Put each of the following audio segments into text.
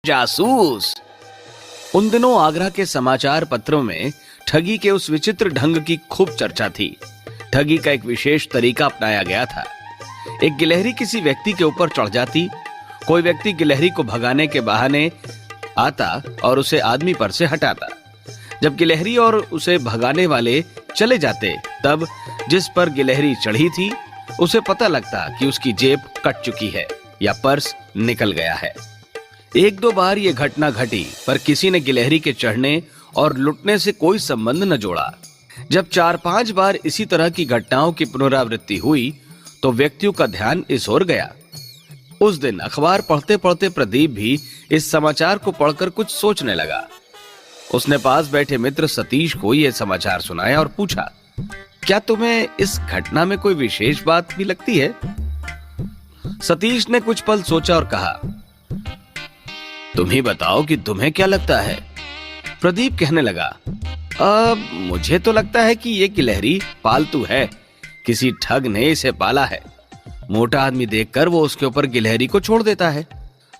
जासूस। उन दिनों आगरा के समाचार पत्रों में ठगी के उस विचित्र ढंग की खूब चर्चा थी। ठगी का एक विशेष तरीका अपनाया गया था। एक गिलहरी किसी व्यक्ति के ऊपर चढ़ जाती, कोई व्यक्ति गिलहरी को भगाने के बहाने आता और उसे आदमी पर से हटाता। जब गिलहरी और उसे भगाने वाले चले जाते, तब जिस पर गिलहरी चढ़ी थी उसे पता लगता कि उसकी जेब कट चुकी है या पर्स निकल गया है। एक दो बार यह घटना घटी, पर किसी ने गिलहरी के चढ़ने और लुटने से कोई संबंध न जोड़ा। जब 4-5 बार इसी तरह की घटनाओं की पुनरावृत्ति हुई तो व्यक्तियों का ध्यान इस ओर गया। उस दिन अखबार पढ़ते पढ़ते प्रदीप भी इस समाचार को पढ़कर कुछ सोचने लगा। उसने पास बैठे मित्र सतीश को यह समाचार सुनाया और पूछा, क्या तुम्हें इस घटना में कोई विशेष बात भी लगती है? सतीश ने कुछ पल सोचा और कहा, तुम ही बताओ कि तुम्हें क्या लगता है। प्रदीप कहने लगा, मुझे तो लगता है कि ये गिलहरी पालतू है, किसी ठग ने इसे पाला है। मोटा आदमी देखकर वो उसके ऊपर गिलहरी को छोड़ देता है।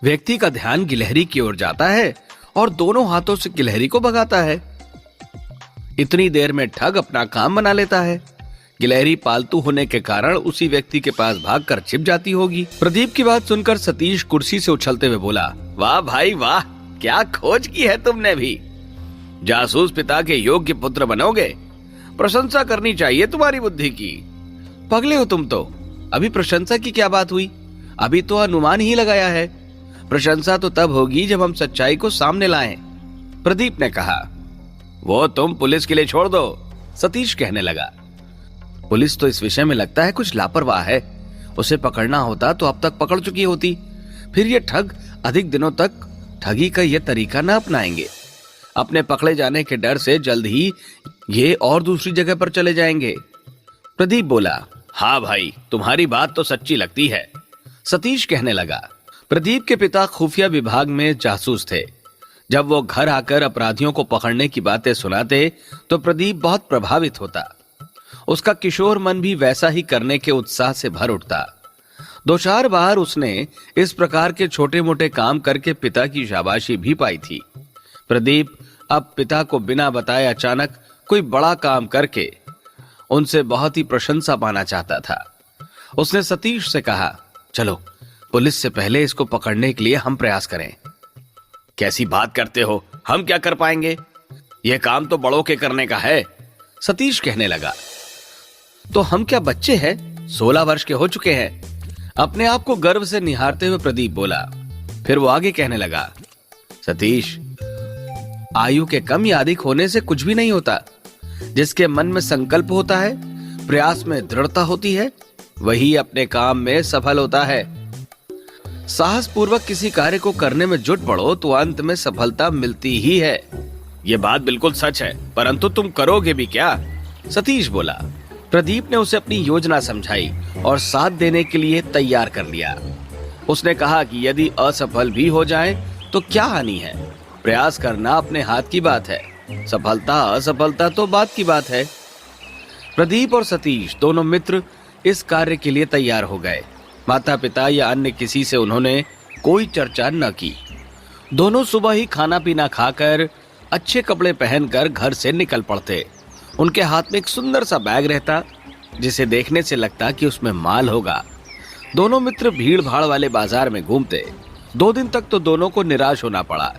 व्यक्ति का ध्यान गिलहरी की ओर जाता है और दोनों हाथों से गिलहरी को भगाता है। इतनी देर में ठग अपना काम बना लेता है। गिलहरी पालतू होने के कारण उसी व्यक्ति के पास भागकर छिप जाती होगी। प्रदीप की बात सुनकर सतीश कुर्सी से उछलते हुए बोला, वाह भाई वाह, क्या खोज की है तुमने भी। जासूस पिता के योग्य पुत्र बनोगे। प्रशंसा करनी चाहिए तुम्हारी बुद्धि की। पगले हो तुम तो। अभी प्रशंसा की क्या बात हुई? अभी तो अनुमान ही लगाया है। प्रशंसा तो तब होगी जब हम सच्चाई को सामने लाएं। प्रदीप ने कहा, वो तुम पुलिस के लिए छोड़ दो। सतीश कहने लगा, पुलिस तो इस विषय में लगता है कुछ लापरवाह है। उसे पकड़ना होता तो अब तक पकड़ चुकी होती। फिर ये ठग अधिक दिनों तक ठगी का ये तरीका न अपनाएंगे। अपने पकड़े जाने के डर से जल्द ही ये और दूसरी जगह पर चले जाएंगे। प्रदीप बोला, हाँ भाई, तुम्हारी बात तो सच्ची लगती है। सतीश कहने लगा, प्रदीप के पिता खुफिया विभाग में जासूस थे। जब वो घर आकर अपराधियों को पकड़ने की बातें सुनाते तो प्रदीप बहुत प्रभावित होता। उसका किशोर मन भी वैसा ही करने के उत्साह से भर उठता। 2-4 बार उसने इस प्रकार के छोटे मोटे काम करके पिता की शाबाशी भी पाई थी। प्रदीप अब पिता को बिना बताए अचानक कोई बड़ा काम करके उनसे बहुत ही प्रशंसा पाना चाहता था। उसने सतीश से कहा, चलो पुलिस से पहले इसको पकड़ने के लिए हम प्रयास करें। कैसी बात करते हो, हम क्या कर पाएंगे? यह काम तो बड़ों के करने का है। सतीश कहने लगा, तो हम क्या बच्चे हैं? 16 वर्ष के हो चुके हैं। अपने आप को गर्व से निहारते हुए प्रदीप बोला। फिर वो आगे कहने लगा, सतीश, आयु के कम या अधिक होने से कुछ भी नहीं होता। जिसके मन में संकल्प होता है, प्रयास में दृढ़ता होती है, वही अपने काम में सफल होता है। साहस पूर्वक किसी कार्य को करने में जुट पड़ो तो अंत में सफलता मिलती ही है। ये बात बिल्कुल सच है, परंतु तुम करोगे भी क्या? सतीश बोला। प्रदीप ने उसे अपनी योजना समझाई और साथ देने के लिए तैयार कर लिया। उसने कहा कि यदि असफल भी हो जाए तो क्या हानि है? प्रयास करना अपने हाथ की बात है, सफलता असफलता तो बात की बात है। प्रदीप और सतीश दोनों मित्र इस कार्य के लिए तैयार हो गए। माता पिता या अन्य किसी से उन्होंने कोई चर्चा न की। दोनों सुबह ही खाना पीना खाकर अच्छे कपड़े पहनकर घर से निकल पड़ते। उनके हाथ में एक सुंदर सा बैग रहता, जिसे देखने से लगता कि उसमें माल होगा। दोनों मित्र भीड़ भाड़ वाले बाजार में घूमते। 2 दिन तक तो दोनों को निराश होना पड़ा।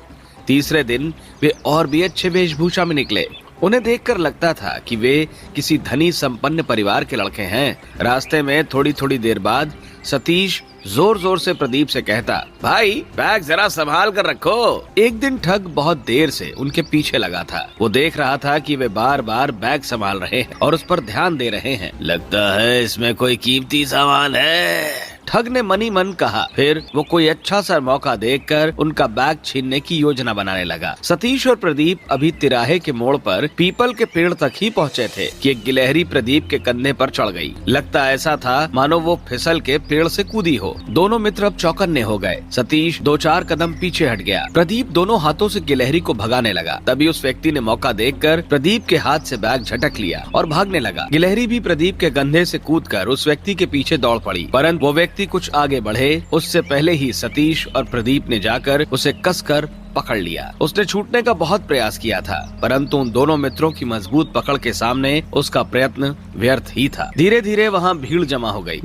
तीसरे दिन वे और भी अच्छे वेशभूषा में निकले। उन्हें देखकर लगता था कि वे किसी धनी संपन्न परिवार के लड़के हैं। रास्ते में थोड़ी थोड़ी देर बाद सतीश जोर जोर से प्रदीप से कहता, भाई बैग जरा संभाल कर रखो। एक दिन ठग बहुत देर से उनके पीछे लगा था। वो देख रहा था कि वे बार बार बैग संभाल रहे हैं और उस पर ध्यान दे रहे हैं। लगता है इसमें कोई कीमती सामान है, ठग ने मनी मन कहा। फिर वो कोई अच्छा सा मौका देखकर उनका बैग छीनने की योजना बनाने लगा। सतीश और प्रदीप अभी तिराहे के मोड़ पर पीपल के पेड़ तक ही पहुँचे थे कि एक गिलहरी प्रदीप के कंधे पर चढ़ गई। लगता ऐसा था मानो वो फिसल के पेड़ से कूदी हो। दोनों मित्र अब चौकन्ने हो गए। सतीश 2-4 कदम पीछे हट गया। प्रदीप दोनों हाथों से गिलहरी को भगाने लगा। तभी उस व्यक्ति ने मौका देखकर प्रदीप के हाथ से बैग झटक लिया और भागने लगा। गिलहरी भी प्रदीप के कंधे से कूदकर उस व्यक्ति के पीछे दौड़ पड़ी, परंतु वो व्यक्ति व्यक्ति कुछ आगे बढ़े उससे पहले ही सतीश और प्रदीप ने जाकर उसे कसकर पकड़ लिया। उसने छूटने का बहुत प्रयास किया था, परंतु उन दोनों मित्रों की मजबूत पकड़ के सामने उसका प्रयत्न व्यर्थ ही था। धीरे धीरे वहाँ भीड़ जमा हो गई।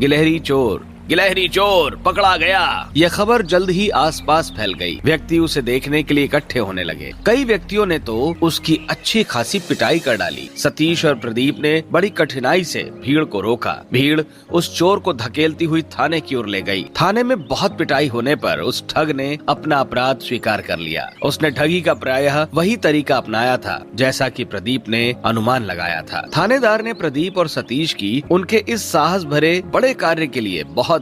गिलहरी चोर पकड़ा गया, यह खबर जल्द ही आसपास फैल गई। व्यक्ति उसे देखने के लिए इकट्ठे होने लगे। कई व्यक्तियों ने तो उसकी अच्छी खासी पिटाई कर डाली। सतीश और प्रदीप ने बड़ी कठिनाई से भीड़ को रोका। भीड़ उस चोर को धकेलती हुई थाने की ओर ले गई। थाने में बहुत पिटाई होने पर उस ठग ने अपना अपराध स्वीकार कर लिया। उसने ठगी का प्रायः वही तरीका अपनाया था जैसा कि प्रदीप ने अनुमान लगाया था। थानेदार ने प्रदीप और सतीश की उनके इस साहस भरे बड़े कार्य के लिए बहुत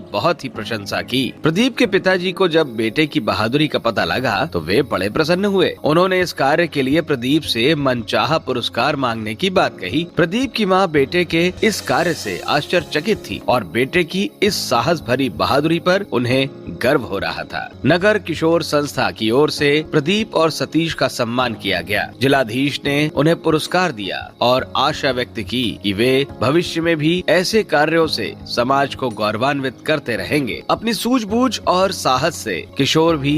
ही प्रशंसा की। प्रदीप के पिताजी को जब बेटे की बहादुरी का पता लगा तो वे बड़े प्रसन्न हुए। उन्होंने इस कार्य के लिए प्रदीप से मनचाहा पुरस्कार मांगने की बात कही। प्रदीप की मां बेटे के इस कार्य से आश्चर्यचकित थी और बेटे की इस साहस भरी बहादुरी पर उन्हें गर्व हो रहा था। नगर किशोर संस्था की ओर से प्रदीप और सतीश का सम्मान किया गया। जिलाधीश ने उन्हें पुरस्कार दिया और आशा व्यक्त की कि वे भविष्य में भी ऐसे कार्यों से समाज को गौरवान्वित करते रहेंगे। अपनी सूझबूझ और साहस से किशोर भी